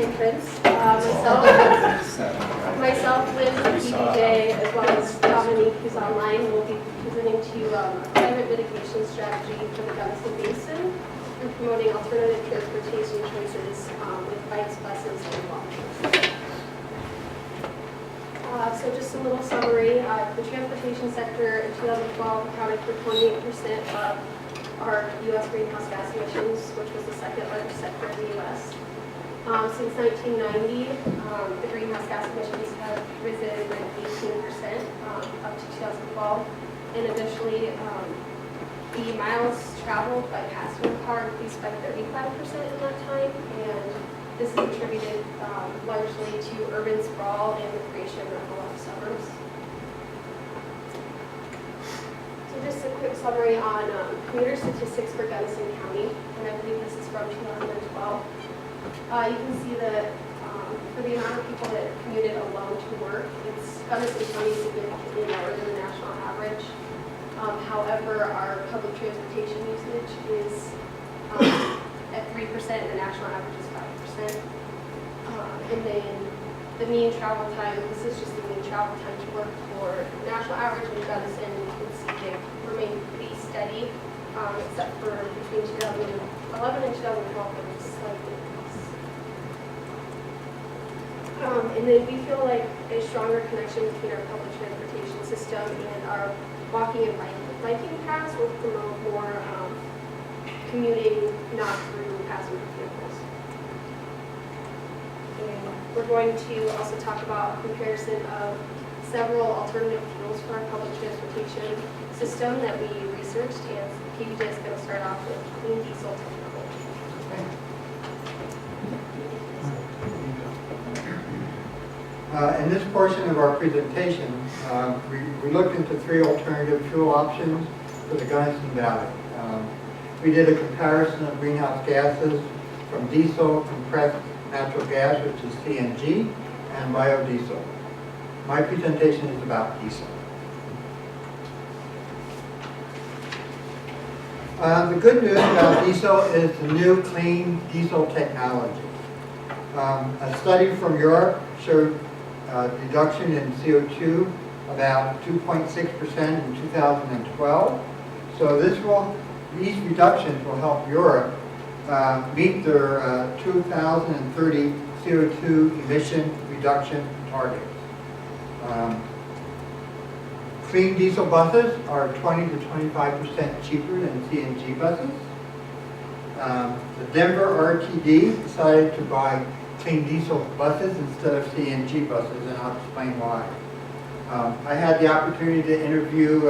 entrance. Myself, Liz, and PDJ, as well as Dominique, who's online, will be presenting to you a climate mitigation strategy for the Gunnison Basin and promoting alternative transportation choices with bikes, buses, and walkways. So just a little summary. The transportation sector in 2012 accounted for 28% of our U.S. greenhouse gas emissions, which was the second largest sector in the U.S. Since 1990, the greenhouse gas emissions have risen by 18% up to 2012. And additionally, the miles traveled by passenger car increased by 35% in that time. And this is attributed largely to urban sprawl and the creation of a lot of suburbs. So just a quick summary on commuter statistics for Gunnison County, and I believe this is from 2012. You can see that for the amount of people that commuted alone to work, Gunnison County is significantly lower than the national average. However, our public transportation usage is at 3%, and the national average is 5%. And then the mean travel time, this is just the mean travel time to work for the national average in Gunnison. You can see they remain pretty steady, except for between 2011 and 2012, there was slightly less. And then we feel like a stronger connection between our public transportation system and our walking and biking paths will promote more commuting, not through passenger vehicles. And we're going to also talk about a comparison of several alternative fuels for our public transportation system that we researched, and PJ is going to start off with clean diesel technical. In this portion of our presentation, we looked into 3 alternative fuel options for the Gunnison Valley. We did a comparison of greenhouse gases from diesel, compressed natural gas, which is CNG, and biodiesel. My presentation is about diesel. The good news about diesel is the new clean diesel technology. A study from Europe showed reduction in CO2 about 2.6% in 2012. So these reductions will help Europe meet their 2030 CO2 emission reduction targets. Clean diesel buses are 20 to 25% cheaper than CNG buses. The Denver RTD decided to buy clean diesel buses instead of CNG buses, and I'll explain why. I had the opportunity to interview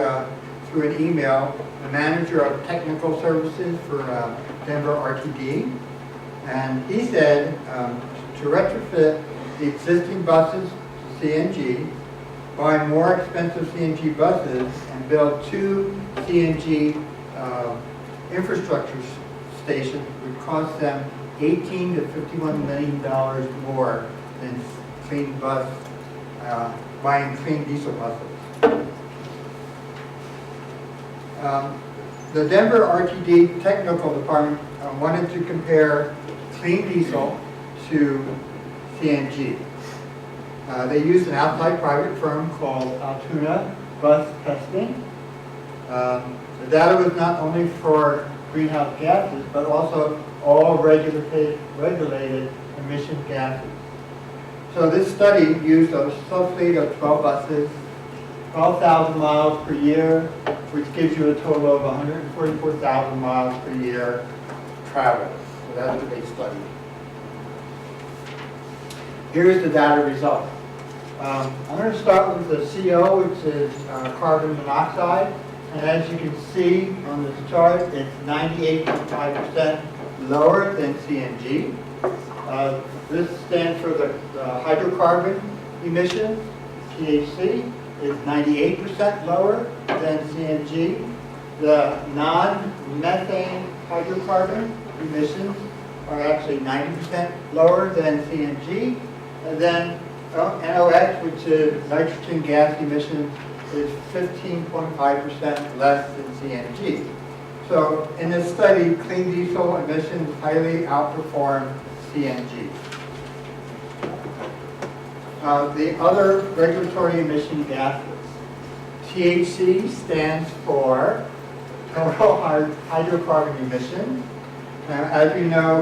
through an email the manager of technical services for Denver RTD, and he said to retrofit the existing buses to CNG, buy more expensive CNG buses, and build 2 CNG infrastructure stations would cost them $18 to $51 million more than buying clean diesel buses. The Denver RTD Technical Department wanted to compare clean diesel to CNG. They used an outside private firm called Altoona Bus Testing. The data was not only for greenhouse gases, but also all regulated emission gases. So this study used a subfleet of 12 buses, 12,000 miles per year, which gives you a total of 144,000 miles per year traveled. So that's what they studied. Here's the data result. I'm going to start with the CO, which is carbon monoxide. And as you can see on this chart, it's 98.5% lower than CNG. This stands for the hydrocarbon emissions. THC is 98% lower than CNG. The non-methane hydrocarbon emissions are actually 90% lower than CNG. And then NOx, which is nitrogen gas emissions, is 15.5% less than CNG. So in this study, clean diesel emissions highly outperform CNG. The other regulatory emission gases. THC stands for total hydrocarbon emissions. As you know,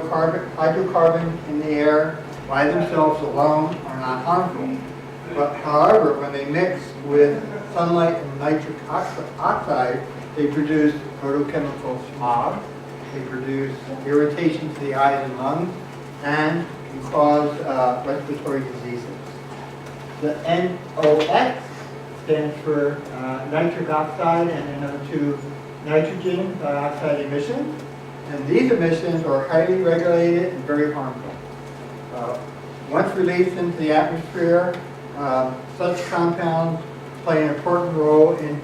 hydrocarbons in the air by themselves alone are not harmful. But however, when they mix with sunlight and nitric oxide, they produce photochemical smog, they produce irritation to the eyes and lungs, and can cause respiratory diseases. The NOx stands for nitric oxide and NO2 nitrogen dioxide emissions. And these emissions are highly regulated and very harmful. Once released into the atmosphere, such compounds play an important role in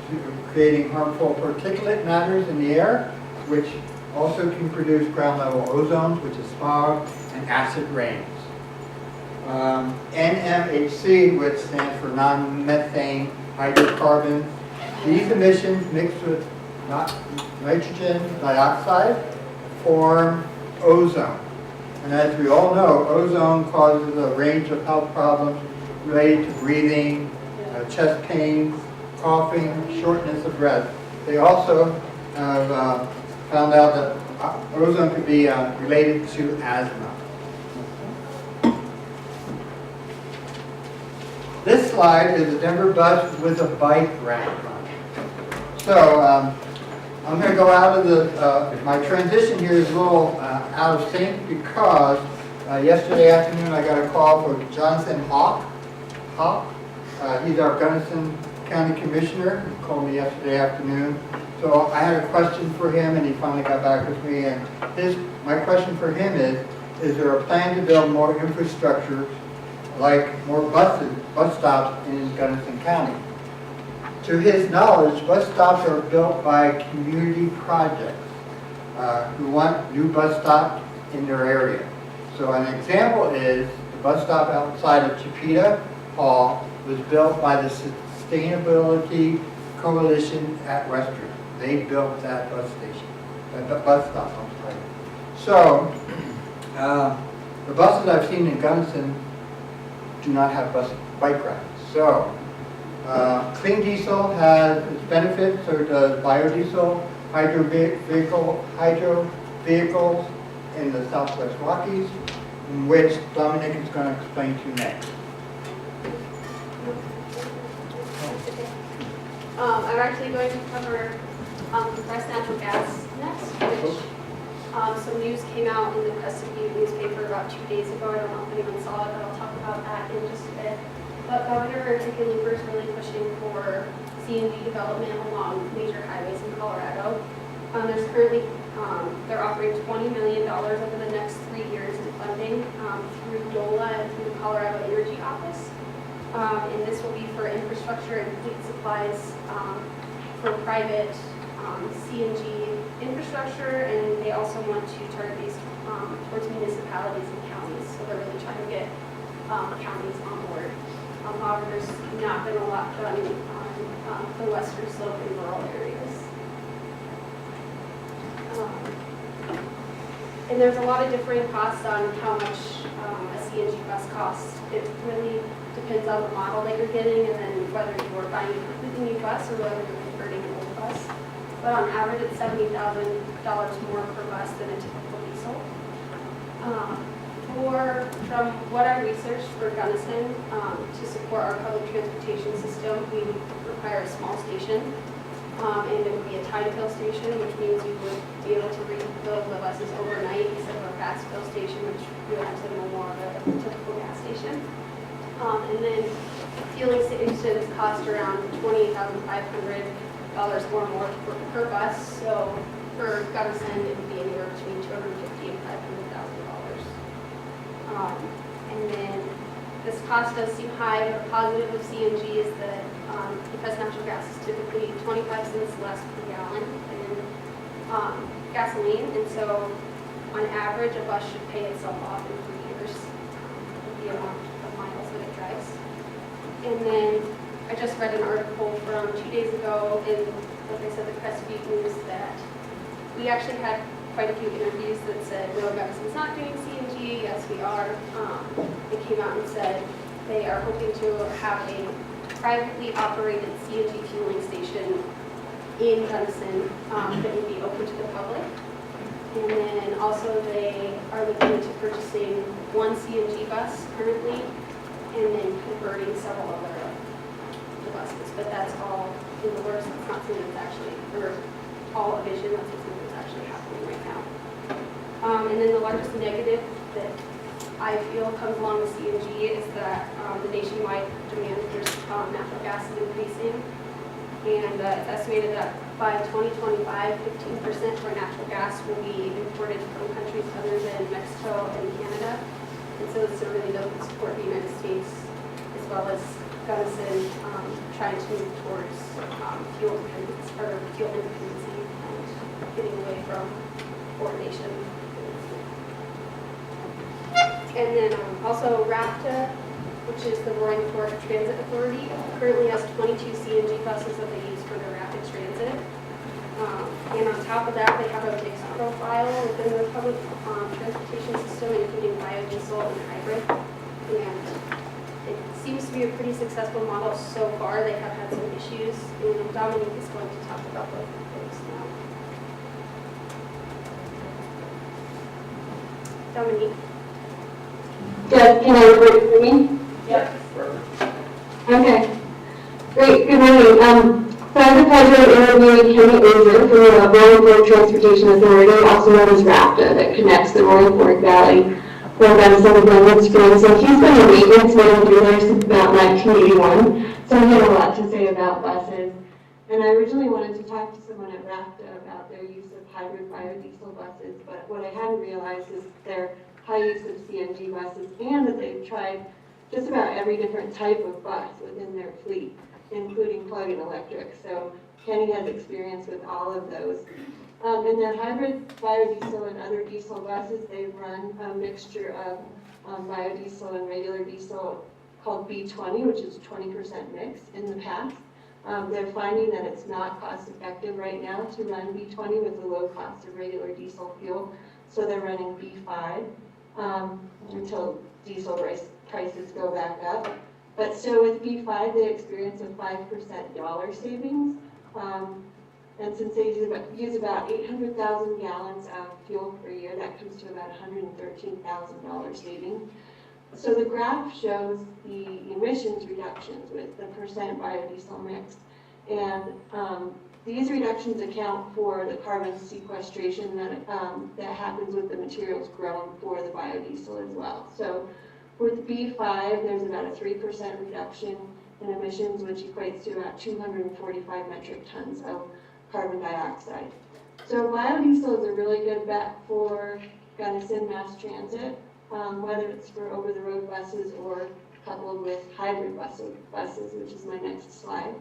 creating harmful particulate matters in the air, which also can produce ground level ozone, which is smog, and acid rains. NMHC, which stands for non-methane hydrocarbons, these emissions mixed with nitrogen dioxide form ozone. And as we all know, ozone causes a range of health problems related to breathing, chest pains, coughing, shortness of breath. They also have found out that ozone could be related to asthma. This slide is a Denver bus with a bike rack on it. So I'm going to go out of the, my transition here is a little out of sync because yesterday afternoon I got a call from Jonathan Hawk. He's our Gunnison County Commissioner. He called me yesterday afternoon. So I had a question for him and he finally got back with me. And my question for him is there a plan to build more infrastructure like more bus stops in Gunnison County? To his knowledge, bus stops are built by community projects who want new bus stops in their area. So an example is the bus stop outside of Chipeta Hall was built by the Sustainability Coalition at Western. They built that bus station, that bus stop, I'm sorry. So the buses I've seen in Gunnison do not have bike racks. So clean diesel has its benefits, so does biodiesel, hydro vehicles in the Southwest Rockies, which Dominic is going to explain to you next. I'm actually going to cover compressed natural gas next, which some news came out in the Chesapeake newspaper about 2 days ago. I don't know if anyone saw it, but I'll talk about that in just a bit. But Governor Hickenlooper is really pushing for CNG development along major highways in Colorado. There's currently, they're offering $20 million over the next 3 years in funding through DOLA and through the Colorado Energy Office. And this will be for infrastructure and fleet supplies for private CNG infrastructure, and they also want to target these towards municipalities and counties. So they're really trying to get counties on board. However, there's not been a lot done on the western slope in rural areas. And there's a lot of differing costs on how much a CNG bus costs. It really depends on the model that you're getting, and then whether you are buying a completely new bus or whether you're converting an old bus. But on average, it's $70,000 more per bus than a typical diesel. From what I researched for Gunnison, to support our public transportation system, we require a small station, and it would be a time-fill station, which means we would be able to refill the buses overnight instead of a fast-fill station, which we would have to know more of a typical gas station. And then fueling stations cost around $28,500 or more per bus. So for Gunnison, it would be anywhere between $250,000 and $500,000. And then this cost does seem high, but the positive of CNG is that because natural gas is typically 25 cents less per gallon than gasoline, and so on average, a bus should pay itself off in 3 years with the amount of miles that it drives. And then I just read an article from 2 days ago in, like I said, the Chesapeake News that we actually had quite a few interviews that said, no, Gunison's not doing CNG. Yes, we are. It came out and said they are hoping to have a privately operated CNG fueling station in Gunnison that would be open to the public. And then also they are looking into purchasing one CNG bus currently and then converting several other the buses. But that's all in the works. It's not something that's actually, or all Emission, that's something that's actually happening right now. And then the largest negative that I feel comes along with CNG is that the nationwide demand for natural gas is increasing. And it's estimated that by 2025, 15% of our natural gas will be imported from countries other than Mexico and Canada. And so this really does support the United States as well as Gunnison trying to move towards fuel independency and getting away from coordination. And then also RAPTA, which is the Roaring Fork Transit Authority, currently has 22 CNG buses that they use for their rapid transit. And on top of that, they have a mixed profile within their public transportation system, including biodiesel and hybrid. And it seems to be a pretty successful model so far. They have had some issues, and Dominique is going to talk about both of those now. Dominique. Yes, can everybody hear me? Yep. Okay. Great, good morning. So I have the pleasure of interviewing Kenny Ozer from the Roaring Fork Transportation Authority, also known as RAPTA, that connects the Roaring Fork Valley from Gunnison to Glenwood Springs. So he's been a maintenance manager there since about 1981, so he had a lot to say about buses. And I originally wanted to talk to someone at RAPTA about their use of hybrid biodiesel buses, but what I hadn't realized is their high use of CNG buses, and that they've tried just about every different type of bus within their fleet, including plug-in electric. So Kenny has experience with all of those. In their hybrid biodiesel and other diesel buses, they run a mixture of biodiesel and regular diesel called B20, which is 20% mix in the past. They're finding that it's not cost effective right now to run B20 with the low cost of regular diesel fuel. So they're running B5 until diesel prices go back up. But still with B5, they experience a 5% dollar savings. And since they use about 800,000 gallons of fuel per year, that comes to about $113,000 savings. So the graph shows the emissions reductions with the percent biodiesel mix. And these reductions account for the carbon sequestration that happens with the materials grown for the biodiesel as well. So with B5, there's about a 3% reduction in emissions, which equates to about 245 metric tons of carbon dioxide. So biodiesel is a really good bet for Gunnison mass transit, whether it's for over-the-road buses or coupled with hybrid buses, which is my next slide.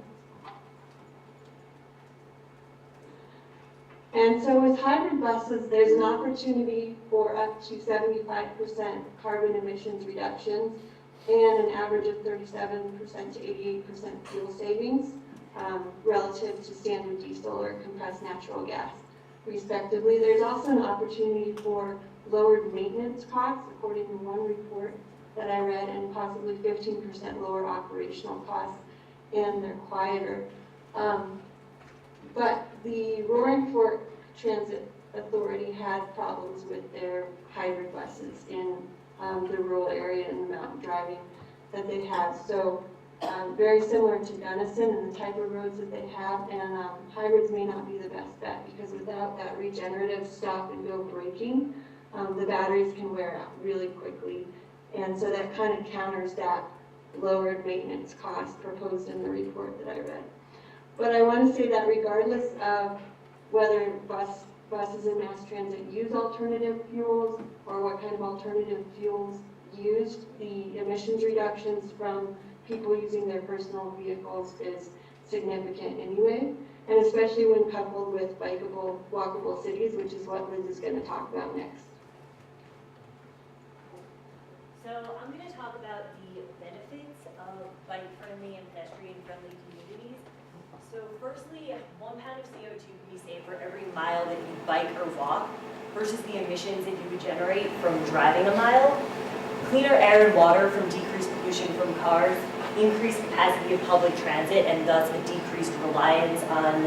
And so with hybrid buses, there's an opportunity for up to 75% carbon emissions reductions and an average of 37% to 88% fuel savings relative to standard diesel or compressed natural gas, respectively. There's also an opportunity for lowered maintenance costs, according to one report that I read, and possibly 15% lower operational costs, and they're quieter. But the Roaring Fork Transit Authority had problems with their hybrid buses in the rural area and the mountain driving that they have. So very similar to Gunnison and the type of roads that they have, and hybrids may not be the best bet because without that regenerative stop and go braking, the batteries can wear out really quickly. And so that kind of counters that lowered maintenance cost proposed in the report that I read. But I want to say that regardless of whether buses in mass transit use alternative fuels or what kind of alternative fuels used, the emissions reductions from people using their personal vehicles is significant anyway, and especially when coupled with bikeable, walkable cities, which is what Liz is going to talk about next. So I'm going to talk about the benefits of bike-friendly and pedestrian-friendly communities. So firstly, 1 pound of CO2 can be saved for every mile that you bike or walk versus the emissions that you would generate from driving a mile. Cleaner air and water from decreased pollution pollution from cars, increased capacity of public transit, and thus a decreased reliance on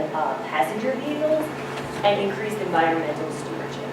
passenger vehicles, and increased environmental stewardship.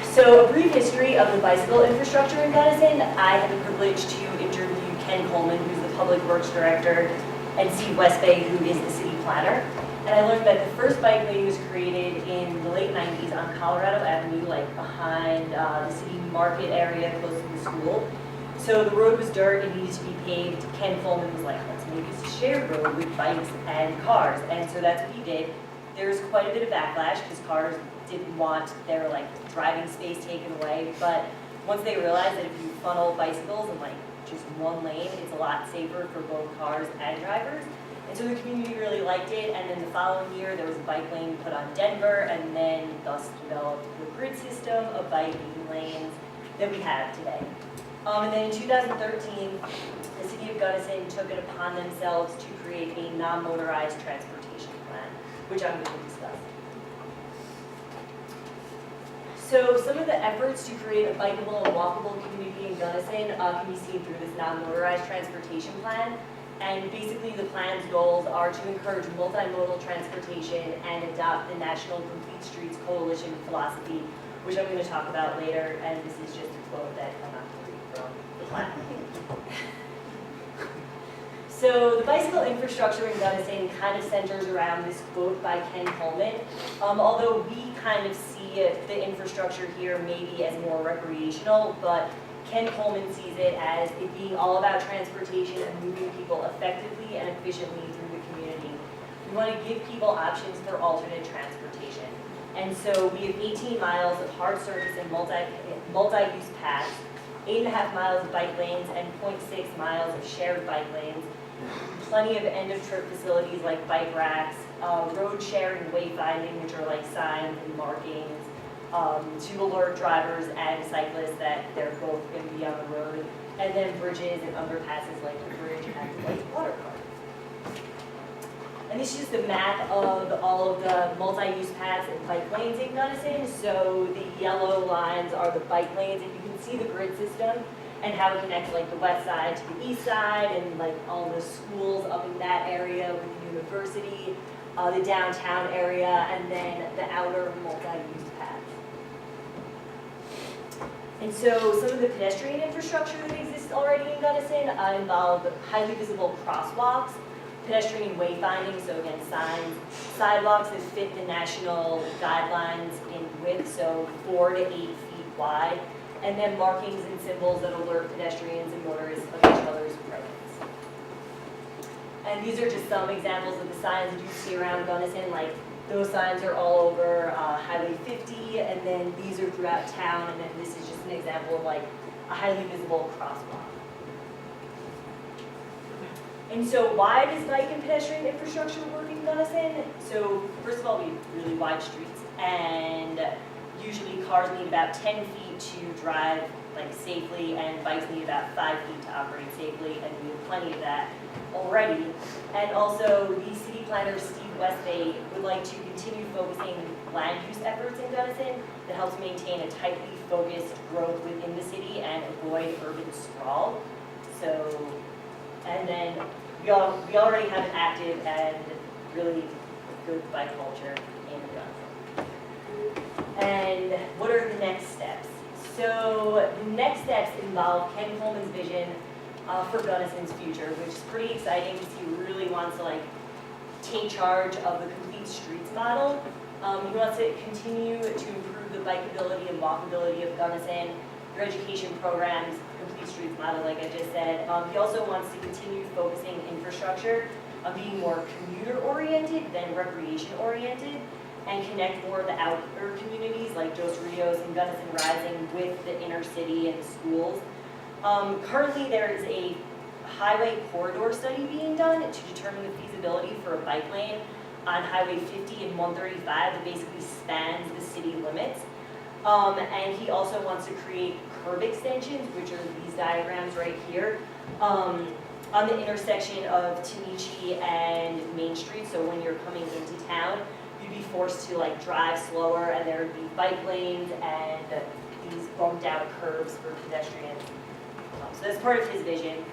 So a brief history of the bicycle infrastructure in Gunnison. I had the privilege to interview Ken Coleman, who's the Public Works Director, and Steve Westbay, who is the city planner. And I learned that the first bike lane was created in the late 90s on Colorado Avenue, like behind the city market area close to the school. So the road was dirt, it needed to be paved. Ken Coleman was like, let's make this a shared road with bikes and cars. And so that's what he did. There was quite a bit of backlash because cars didn't want their like driving space taken away. But once they realized that if you funnel bicycles in like just one lane, it's a lot safer for both cars and drivers. And so the community really liked it, and then the following year there was a bike lane put on Denver, and then thus developed the grid system of biking lanes that we have today. And then in 2013, the city of Gunnison took it upon themselves to create a non-motorized transportation plan, which I'm going to discuss. So some of the efforts to create a bikeable and walkable community in Gunnison can be seen through this non-motorized transportation plan. And basically the plan's goals are to encourage multimodal transportation and adopt the National Complete Streets Coalition philosophy, which I'm going to talk about later, and this is just a quote that I'm not going to read from the plan. So the bicycle infrastructure in Gunnison kind of centers around this quote by Ken Coleman, although we kind of see the infrastructure here maybe as more recreational, but Ken Coleman sees it as it being all about transportation and moving people effectively and efficiently through the community. We want to give people options for alternate transportation. And so we have 18 miles of hard surface and multi-use paths, 8.5 miles of bike lanes, and 0.6 miles of shared bike lanes. Plenty of end-of-trip facilities like bike racks, road sharing wayfinding, which are like signs and markings, to alert drivers and cyclists that they're both going to be on the road, and then bridges and underpasses like the bridge at the White Water Park. And this is just a map of all of the multi-use paths and bike lanes in Gunnison. So the yellow lines are the bike lanes, and you can see the grid system and how it connects like the west side to the east side, and like all the schools up in that area with the university, the downtown area, and then the outer multi-use paths. And so some of the pedestrian infrastructure that exists already in Gunnison involve highly visible crosswalks, pedestrian wayfinding, so again signs, sidewalks that fit the national guidelines in width, so 4 to 8 feet wide, and then markings and symbols that alert pedestrians and motorists of each other's presence. And these are just some examples of the signs that you see around Gunnison, like those signs are all over Highway 50, and then these are throughout town, and then this is just an example of like a highly visible crosswalk. And so why does bike and pedestrian infrastructure work in Gunnison? So first of all, we have really wide streets, and usually cars need about 10 feet to drive like safely, and bikes need about 5 feet to operate safely, and we have plenty of that already. And also, the city planner, Steve Westbay, would like to continue focusing land use efforts in Gunnison that helps maintain a tightly focused growth within the city and avoid urban sprawl. So, and then we already have an active and really good bike culture in Gunnison. And what are the next steps? So the next steps involve Ken Coleman's vision forGunnison's future, which is pretty exciting because he really wants to like take charge of the complete streets model. He wants to continue to improve the bikeability and walkability of Gunnison, your education programs, complete streets model, like I just said. He also wants to continue focusing infrastructure on being more commuter-oriented than recreation-oriented, and connect more of the outer communities like Dos Rios and Gunnison Rising with the inner city and schools. Currently, there is a highway corridor study being done to determine the feasibility for a bike lane on Highway 50 and 135 that basically spans the city limits. And he also wants to create curb extensions, which are these diagrams right here, on the intersection of Tanichi and Main Street. So when you're coming into town, you'd be forced to like drive slower, and there would be bike lanes and these bumped out curves for pedestrians So that's part of his vision.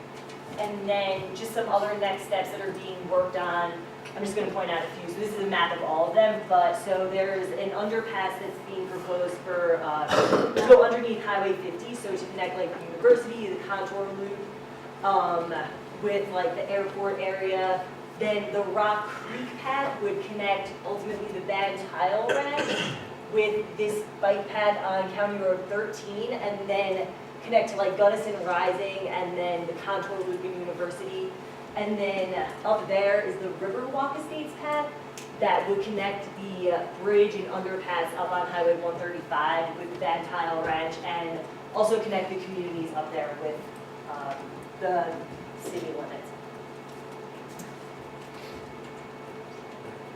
And then just some other next steps that are being worked on. I'm just going to point out a few. So this is a map of all of them, but so there's an underpass that's being proposed for, to go underneath Highway 50, so to connect like the university, the contour loop, with like the airport area. Then the Rock Creek path would connect ultimately the Bad Tile Ranch with this bike path on County Road 13, and then connect to like Gunnison Rising, and then the contour loop in University. And then up there is the Riverwalk Estates path that would connect the bridge and underpass up on Highway 135 with the Bad Tile Ranch, and also connect the communities up there with the city limits.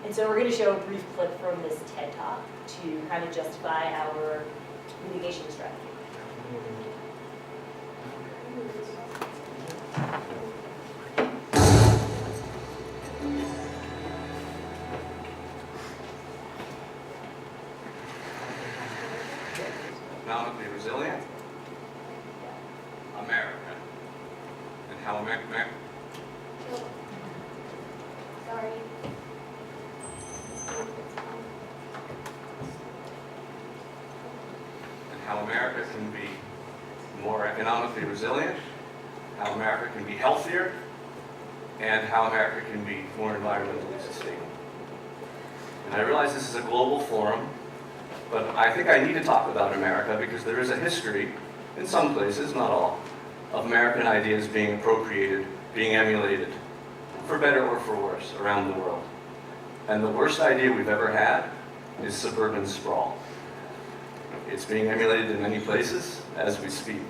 And so we're going to show a brief clip from this TED Talk to kind of justify our mitigation strategy. Economically resilient America, and how America. Sorry. And how America can be more economically resilient, how America can be healthier, and how America can be more environmentally sustainable. And I realize this is a global forum, but I think I need to talk about America because there is a history, in some places, not all, of American ideas being appropriated, being emulated, for better or for worse, around the world. And the worst idea we've ever had is suburban sprawl. It's being emulated in many places as we speak.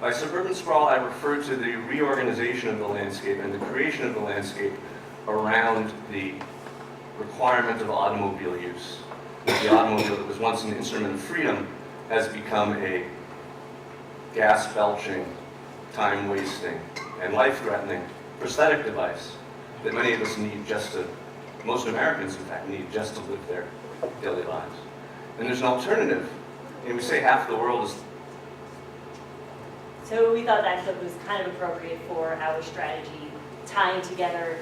By suburban sprawl, I refer to the reorganization of the landscape and the creation of the landscape around the requirement of automobile use. The automobile that was once an instrument of freedom has become a gas-belching, time-wasting, and life-threatening prosthetic device that many of us need just to, most Americans in fact, need just to live their daily lives. And there's an alternative. And we say half the world is. So we thought that clip was kind of appropriate for our strategy, tying together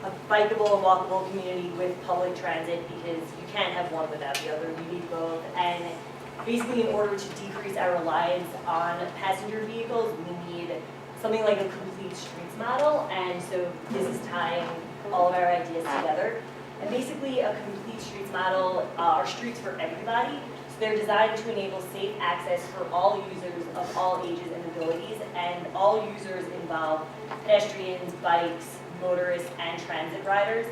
a bikeable and walkable community with public transit, because you can't have one without the other. You need both. And basically, in order to decrease our reliance on passenger vehicles, we need something like a complete streets model. And so this is tying all of our ideas together. And basically, a complete streets model are streets for everybody. So they're designed to enable safe access for all users of all ages and abilities. And all users involve pedestrians, bikes, motorists, and transit riders.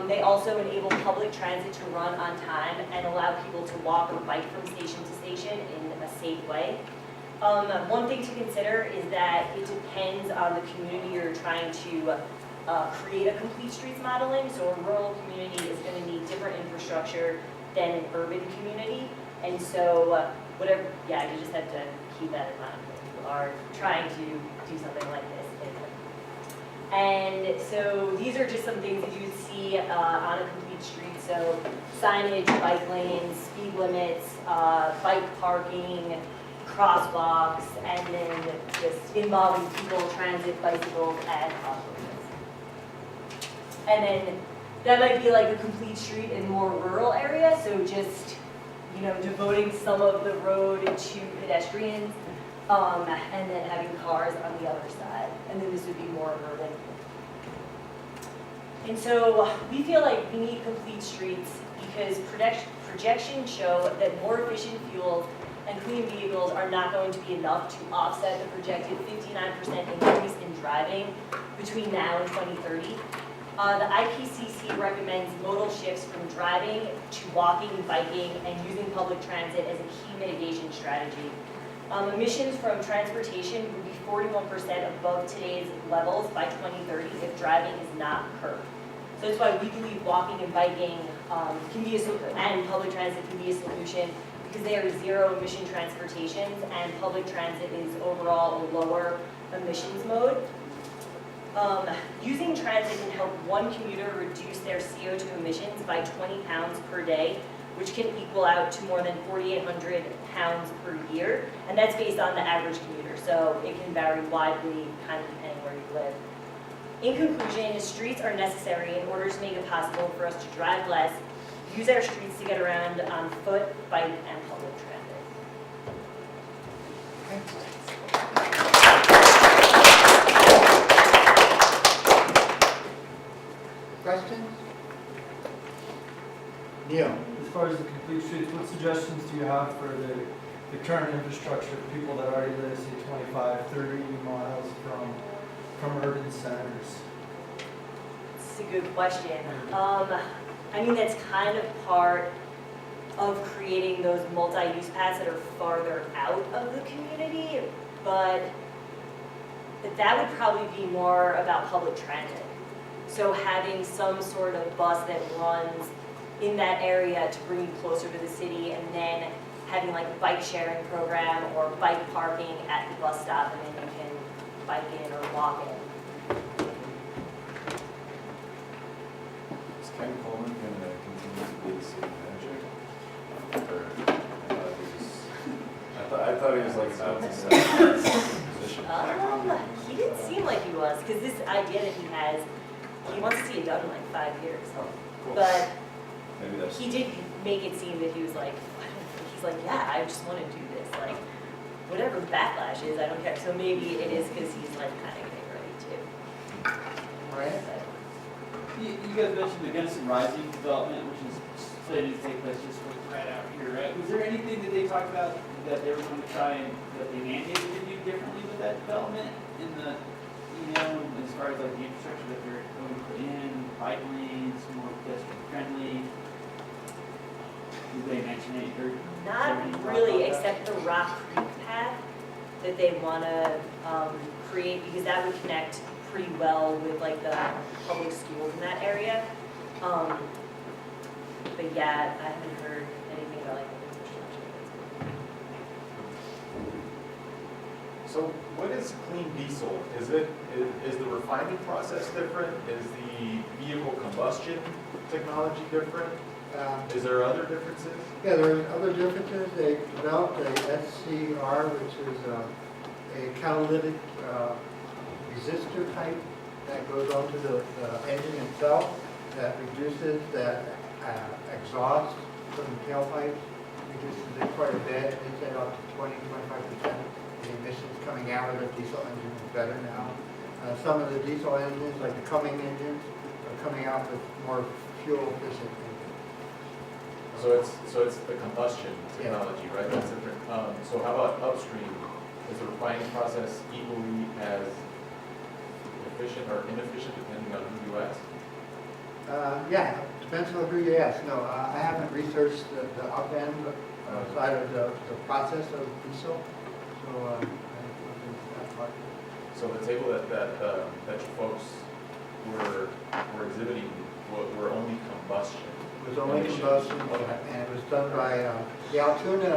They also enable public transit to run on time and allow people to walk or bike from station to station in a safe way. One thing to consider is that it depends on the community you're trying to create a complete streets model in. So a rural community is going to need different infrastructure than an urban community. And so whatever, yeah, you just have to keep that in mind when you are trying to do something like this. And so these are just some things that you would see on a complete street. So signage, bike lanes, speed limits, bike parking, crosswalks, and then just involving people, transit, bicycles, and crosswalks. And then that might be like a complete street in more rural areas. So just, you know, devoting some of the road to pedestrians. And then having cars on the other side. And then this would be more urban. And so we feel like we need complete streets because projections show that more efficient fuels and clean vehicles are not going to be enough to offset the projected 59% increase in driving between now and 2030. The IPCC recommends modal shifts from driving to walking, biking, and using public transit as a key mitigation strategy. Emissions from transportation would be 41% above today's levels by 2030 if driving is not curbed. So that's why we believe walking and biking can be and public transit can be a solution because they are zero emission transportations and public transit is overall a lower emissions mode. Using transit can help one commuter reduce their CO2 emissions by 20 pounds per day which can equal out to more than 4,800 pounds per year, and that's based on the average commuter, so it can vary widely, kind of depending where you live. In conclusion, streets are necessary in order to make it possible for us to drive less, use our streets to get around on foot, bike, and public transit. Questions? Neil? As far as the complete streets, what suggestions do you have for the current infrastructure for people that already live, say, 25, 30 miles from urban centers? It's a good question. I mean, that's kind of part of creating those multi-use paths that are farther out of the community, but that would probably be more about public transit. So having some sort of bus that runs in that area to bring you closer to the city, and then having like a bike sharing program or bike parking at the bus stop, and then you can bike in or walk in. Is Ken Coleman going to continue to be the city manager? Or I thought he was like about to set position. He didn't seem like he was, because this idea that he has, he wants to see it done in like 5 years. Oh, cool. But Maybe that's. he did make it seem that he was like, he's like, yeah, I just want to do this. Like, whatever the backlash is, I don't care. So maybe it is because he's like kind of getting ready to. Right. You guys mentioned the Gunnison Rising development, which is slated to take place just right out here, right? Was there anything that they talked about that they were going to try and, that they mandated to do differently with that development in the, as far as like the infrastructure that they're going to put in, bike lanes, more pedestrian friendly? Did they mention it, or? Not really, except the Rock Creek path that they want to create, because that would connect pretty well with like the public schools in that area. But yeah, I haven't heard anything about like infrastructure. So what is clean diesel? Is the refining process different? Is the vehicle combustion technology different? Is there other differences? Yeah, there's other differences. They developed a SCR, which is a catalytic resistor type that goes onto the engine itself that reduces that exhaust from the tailpipes, reduces it quite a bit. It's at up to 20-25%. The emissions coming out of the diesel engine is better now. Some of the diesel engines, like the Cumming engines, are coming out with more fuel efficient engines. So it's the combustion technology, right? That's different. So how about upstream? Is the refining process equally as efficient or inefficient depending on who you ask? Yeah, depends on who you ask. No, I haven't researched the up end side of the process of diesel, so I haven't looked into that part. So the table that you folks were exhibiting were only combustion. It was only emissions. combustion, Okay. and it was done by the Altoona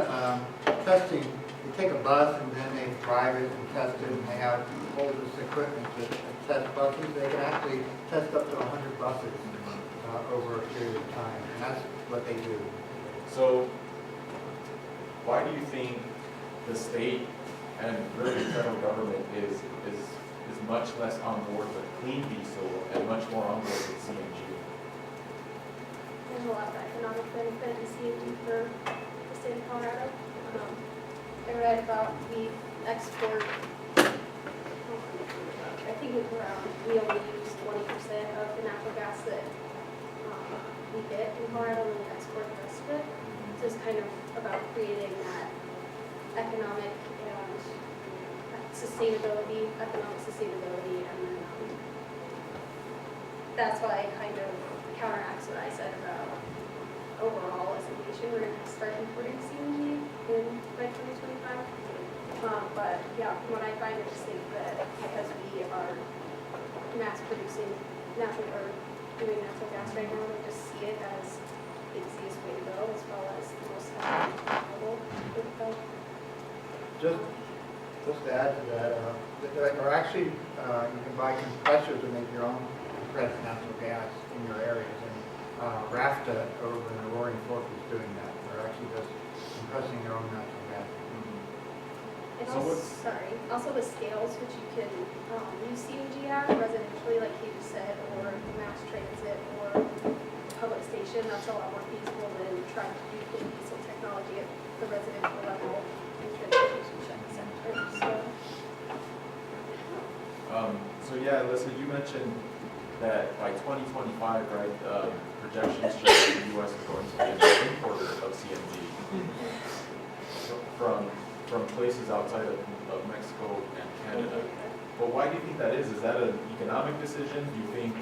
testing. They take a bus and then they drive it and test it, and they have all this equipment to test buses. They can actually test up to 100 buses over a period of time, and that's what they do. So why do you think the state and really the federal government is much less on board with clean diesel and much more on board with CNG? There's a lot of economic benefit in CNG for the state of Colorado. I read about we export, I think it's around, we only use 20% of the natural gas that we get in Colorado, and we export the rest of it. So it's kind of about creating that economic and sustainability, economic sustainability, and then that's why it kind of counteracts what I said about overall as a nation, we're going to start importing CNG by 2025. But yeah, from what I find, I just think that because we are mass producing natural gas right now, we just see it as the easiest way to go, as well as the most affordable way to go. Just to add to that, there are actually, you can buy compressors to make your own compressed natural gas in your areas. And RAFTA over in the Roaring Fork is doing that. They're actually just compressing their own natural gas. And So also, what's- also the scales, which you can use CNG at residentially, like he just said, or mass transit, or public station. That's a lot more feasible than trying to do clean diesel technology at the residential level in transportation sector. So yeah, Alyssa, you mentioned that by 2025, right, projections show that the U.S. is going to be an importer of CNG from places outside of Mexico and Canada. But why do you think that is? Is that an economic decision? Do you think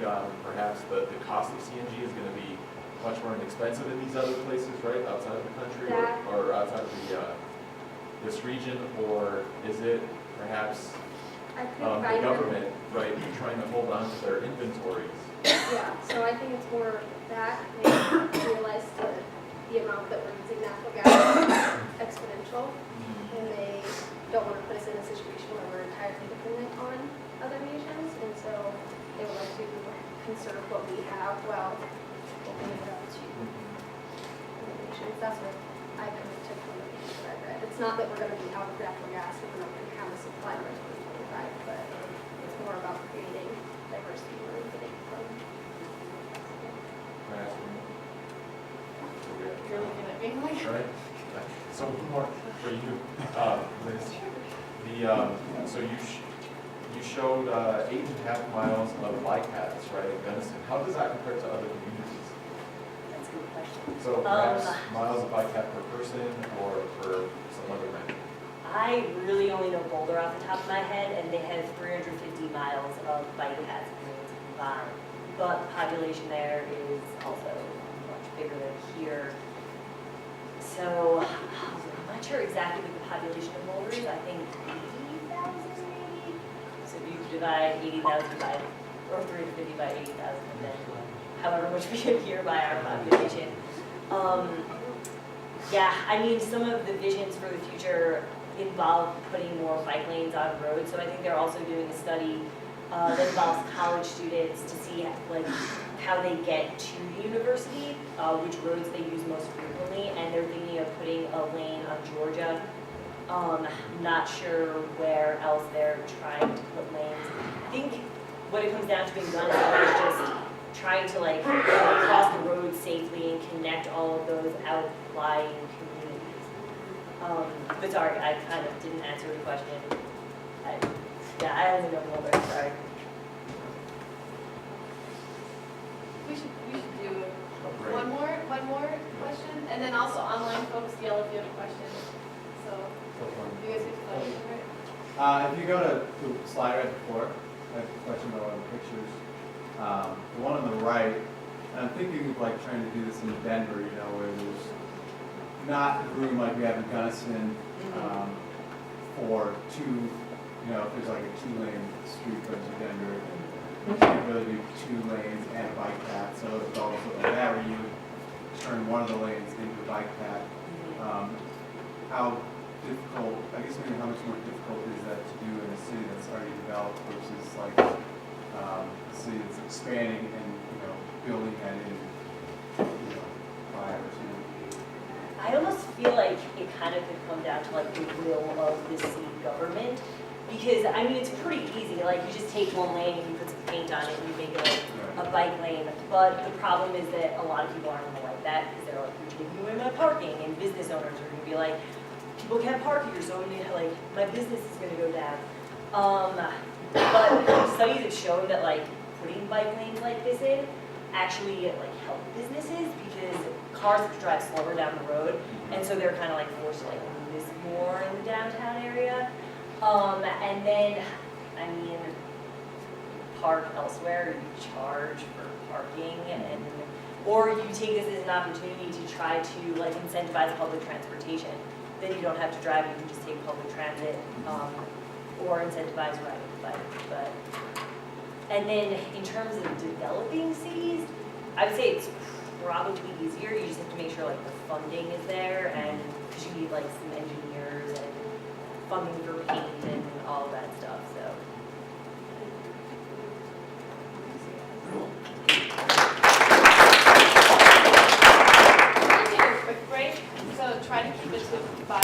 perhaps the cost of CNG is going to be much more inexpensive in these other places, right, outside of the country or outside of this region? Or is it perhaps I think the government, right, trying to hold on to their inventories? Yeah, so I think it's more that they realize the amount that we're using natural gas is exponential, and they don't want to put us in a situation where we're entirely dependent on other nations, and so they would like to conserve what we have while opening it up to other nations. That's what I kind of took from the piece that I read. It's not that we're going to be out of natural gas and we're not going to have a supply by 2025, but it's more about creating diversity where we're getting from. Can I ask one more? You're looking at me like. All right. So one more for you, Liz. So you showed 8.5 miles of bike paths, right, in Gunnison. How does that compare to other communities? That's a good question. So perhaps miles of bike path per person or per some other measure? I really only know Boulder off the top of my head, and they have 350 miles of bike paths combined. But the population there is also much bigger than here. So I'm not sure exactly what the population of Boulder is. I think 80,000 maybe. So if you divide 80,000 by, or 350 by 80,000, and then however much we have here by our population. Yeah, I mean, some of the visions for the future involve putting more bike lanes on roads. So I think they're also doing a study that involves college students to see like how they get to the university, which roads they use most frequently, and they're thinking of putting a lane on Georgia. Not sure where else they're trying to put lanes. I think what it comes down to in Gunnison is just trying to like cross the road safely and connect all of those outlying communities. But sorry, I kind of didn't answer the question. I only know Boulder, sorry. We should do one more question, and then also online folks yell if you have a question. So, you guys get questions, right? If you go to the slide right before, I have a question about one of the pictures. The one on the right, and I'm thinking of like trying to do this in Denver, you know, where there's not room like we have in Gunnison for two, you know, if there's like a 2-lane street going to Denver, you can't really do 2 lanes and a bike path. So it's also like that where you would turn one of the lanes into a bike path. How difficult, I guess maybe how much more difficult is that to do in a city that's already developed versus like a city that's expanding and, you know, building that in, you know, 5 or 2? I almost feel like it kind of could come down to like the will of the city government, because I mean it's pretty easy. Like you just take one lane and you put some paint on it and you make it a bike lane. But the problem is that a lot of people aren't going to like that because they're like, you're taking away my parking, and business owners are going to be like, people can't park here, so I'm gonna, like my business is going to go down. But studies have shown that like putting bike lanes like this in actually like help businesses, because cars have to drive slower down the road, and so they're kind of like forced to like move this more in the downtown area. And then, I mean, park elsewhere, you charge for parking, and or you take this as an opportunity to try to like incentivize public transportation. Then you don't have to drive, you can just take public transit, or incentivize riding the bike. And then in terms of developing cities, I would say it's probably easier. You just have to make sure like the funding is there, and because you need like some engineers and funding for paint and